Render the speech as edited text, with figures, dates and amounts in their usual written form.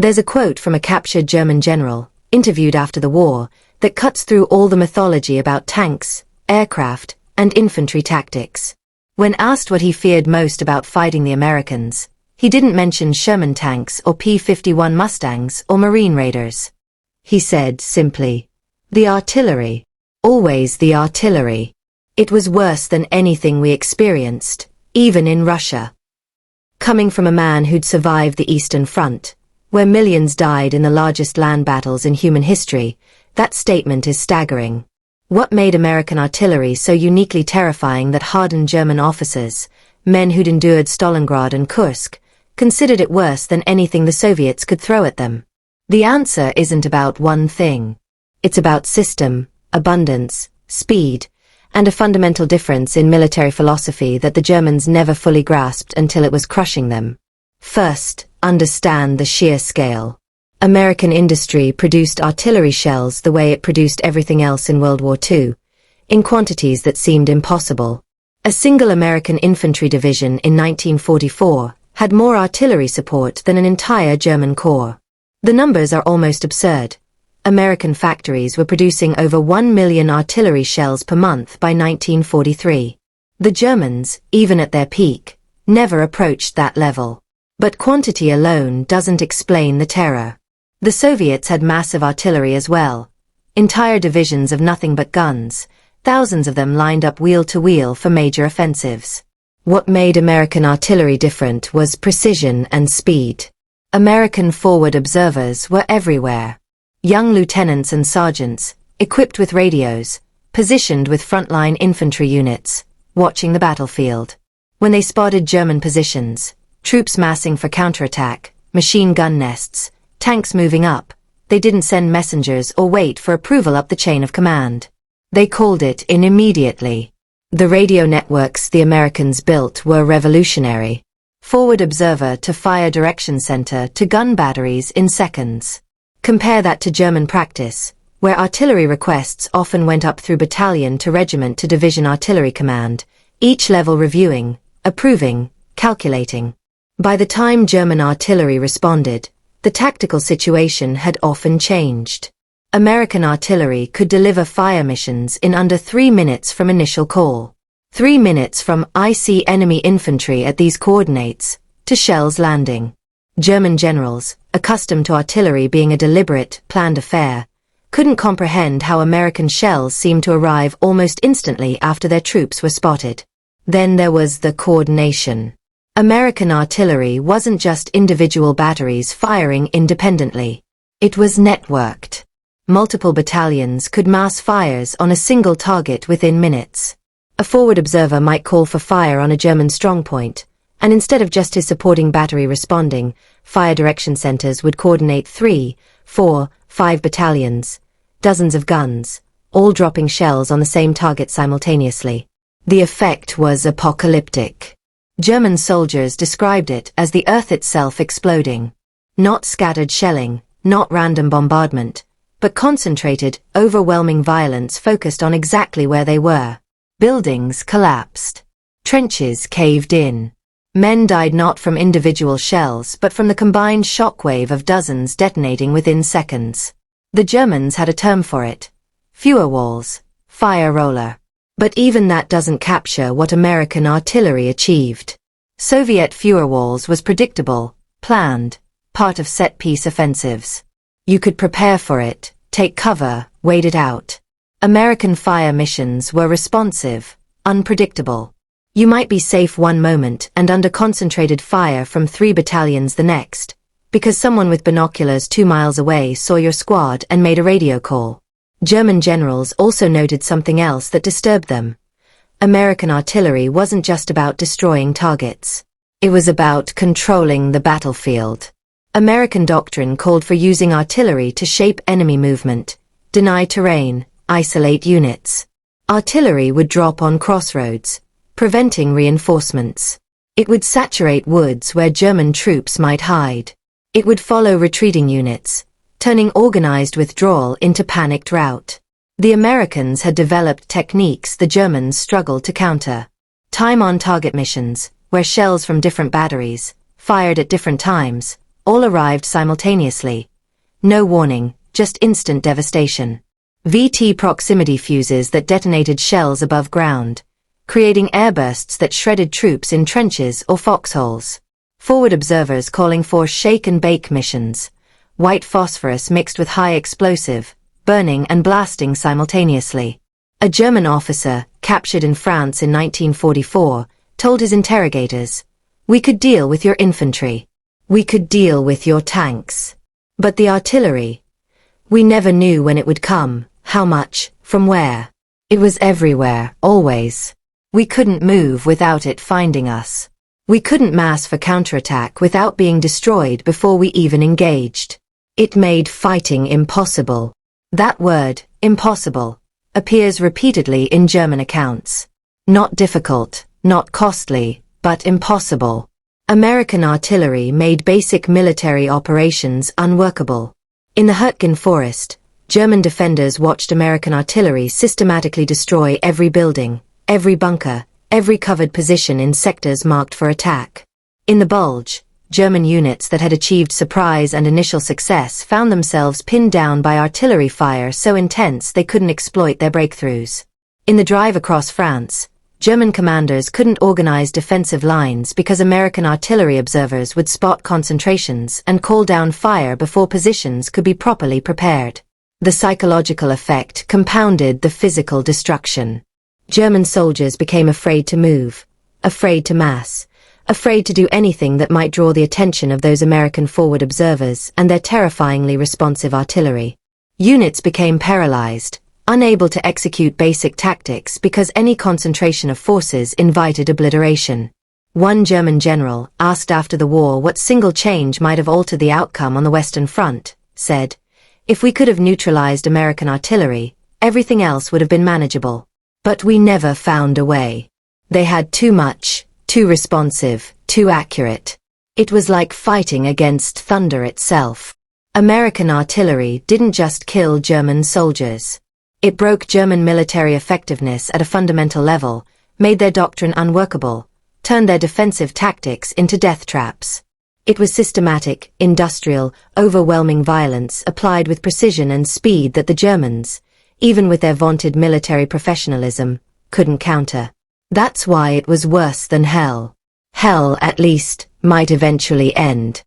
There's a quote from a captured German general, interviewed after the war, that cuts through all the mythology about tanks, aircraft, and infantry tactics. When asked what he feared most about fighting the Americans, he didn't mention Sherman tanks or P-51 Mustangs or Marine Raiders. He said simply, "The artillery. Always the artillery. It was worse than anything we experienced, even in Russia." Coming from a man who'd survived the Eastern Front, where millions died in the largest land battles in human history, that statement is staggering. What made American artillery so uniquely terrifying that hardened German officers, men who'd endured Stalingrad and Kursk, considered it worse than anything the Soviets could throw at them? The answer isn't about one thing. It's about system, abundance, speed, and a fundamental difference in military philosophy that the Germans never fully grasped until it was crushing them. First, understand the sheer scale. American industry produced artillery shells the way it produced everything else in World War II, in quantities that seemed impossible. A single American infantry division in 1944 had more artillery support than an entire German corps. The numbers are almost absurd. American factories were producing over 1 million artillery shells per month by 1943. The Germans, even at their peak, never approached that level. But quantity alone doesn't explain the terror. The Soviets had massive artillery as well. Entire divisions of nothing but guns, thousands of them lined up wheel to wheel for major offensives. What made American artillery different was precision and speed. American forward observers were everywhere. Young lieutenants and sergeants, equipped with radios, positioned with frontline infantry units, watching the battlefield. When they spotted German positions, troops massing for counterattack, machine gun nests, tanks moving up, they didn't send messengers or wait for approval up the chain of command. They called it in immediately. The radio networks the Americans built were revolutionary. Forward observer to fire direction center to gun batteries in seconds. Compare that to German practice, where artillery requests often went up through battalion to regiment to division artillery command, each level reviewing, approving, calculating. By the time German artillery responded, the tactical situation had often changed. American artillery could deliver fire missions in under 3 minutes from initial call. 3 minutes from "I see enemy infantry at these coordinates" to shells landing. German generals, accustomed to artillery being a deliberate, planned affair, couldn't comprehend how American shells seemed to arrive almost instantly after their troops were spotted. Then there was the coordination. American artillery wasn't just individual batteries firing independently. It was networked. Multiple battalions could mass fires on a single target within minutes. A forward observer might call for fire on a German strongpoint, and instead of just his supporting battery responding, fire direction centers would coordinate 3, 4, 5 battalions, dozens of guns, all dropping shells on the same target simultaneously. The effect was apocalyptic. German soldiers described it as the earth itself exploding. Not scattered shelling, not random bombardment, but concentrated, overwhelming violence focused on exactly where they were. Buildings collapsed. Trenches caved in. Men died not from individual shells but from the combined shockwave of dozens detonating within seconds. The Germans had a term for it. Feuerwalls, fire roller. But even that doesn't capture what American artillery achieved. Soviet Feuerwalls was predictable, planned, part of set-piece offensives. You could prepare for it, take cover, wait it out. American fire missions were responsive, unpredictable. You might be safe one moment and under concentrated fire from 3 battalions the next, because someone with binoculars 2 miles away saw your squad and made a radio call. German generals also noted something else that disturbed them. American artillery wasn't just about destroying targets. It was about controlling the battlefield. American doctrine called for using artillery to shape enemy movement, deny terrain, isolate units. Artillery would drop on crossroads, preventing reinforcements. It would saturate woods where German troops might hide. It would follow retreating units, turning organized withdrawal into panicked rout. The Americans had developed techniques the Germans struggled to counter. Time-on-target missions, where shells from different batteries, fired at different times, all arrived simultaneously. No warning, just instant devastation. VT proximity fuses that detonated shells above ground, creating airbursts that shredded troops in trenches or foxholes. Forward observers calling for shake-and-bake missions. White phosphorus mixed with high explosive, burning and blasting simultaneously. A German officer, captured in France in 1944, told his interrogators, "We could deal with your infantry. We could deal with your tanks. But the artillery, we never knew when it would come, how much, from where. It was everywhere, always. We couldn't move without it finding us. We couldn't mass for counterattack without being destroyed before we even engaged. It made fighting impossible." That word, impossible, appears repeatedly in German accounts. Not difficult, not costly, but impossible. American artillery made basic military operations unworkable. In the Hurtgen forest, German defenders watched American artillery systematically destroy every building, every bunker, every covered position in sectors marked for attack. In the Bulge, German units that had achieved surprise and initial success found themselves pinned down by artillery fire so intense they couldn't exploit their breakthroughs. In the drive across France, German commanders couldn't organize defensive lines because American artillery observers would spot concentrations and call down fire before positions could be properly prepared. The psychological effect compounded the physical destruction. German soldiers became afraid to move, afraid to mass, afraid to do anything that might draw the attention of those American forward observers and their terrifyingly responsive artillery. Units became paralyzed, unable to execute basic tactics because any concentration of forces invited obliteration. One German general, asked after the war what single change might have altered the outcome on the Western Front, said, "If we could have neutralized American artillery, everything else would have been manageable. But we never found a way. They had too much, too responsive, too accurate. It was like fighting against thunder itself." American artillery didn't just kill German soldiers. It broke German military effectiveness at a fundamental level, made their doctrine unworkable, turned their defensive tactics into death traps. It was systematic, industrial, overwhelming violence applied with precision and speed that the Germans, even with their vaunted military professionalism, couldn't counter. That's why it was worse than hell. Hell, at least, might eventually end.